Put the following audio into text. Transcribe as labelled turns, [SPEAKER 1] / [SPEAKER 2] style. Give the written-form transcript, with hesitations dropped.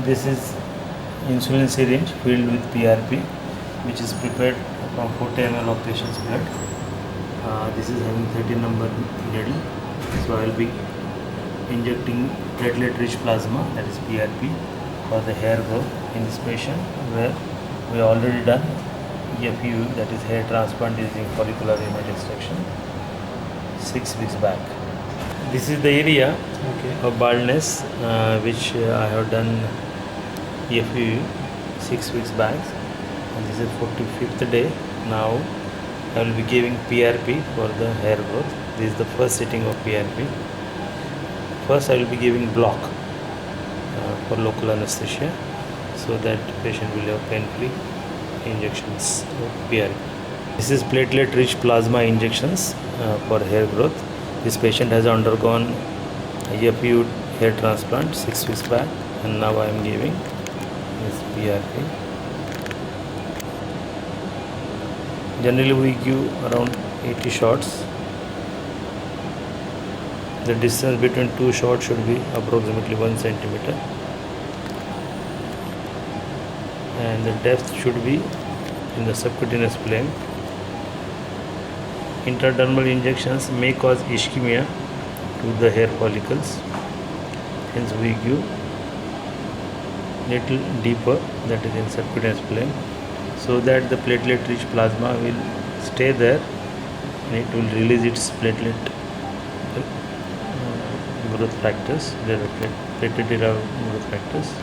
[SPEAKER 1] This is insulin syringe filled with PRP, which is prepared from 40 ml of patient's blood. This is having 13 number needle, so I will be injecting platelet rich plasma, that is PRP, for the hair growth in this patient, where we already done FU, that is hair transplant using follicular image extraction 6 weeks back. This is the area of baldness which I have done FU 6 weeks back, and this is 45th day. Now I will be giving PRP for the hair growth. This is the first sitting of PRP. First I will be giving block for local anesthesia, so that the patient will have pain-free injections of PRP. This is platelet rich plasma injections for hair growth. This patient has undergone FU hair transplant 6 weeks back, and now I am giving this PRP. Generally we give around 80 shots. The distance between two shots should be approximately 1 centimeter, and the depth should be in the subcutaneous plane. Intradermal injections may cause ischemia to the hair follicles, hence we give little deeper, that is in subcutaneous plane, so that the platelet rich plasma will stay there and it will release its platelet growth factors, platelet derived growth factors.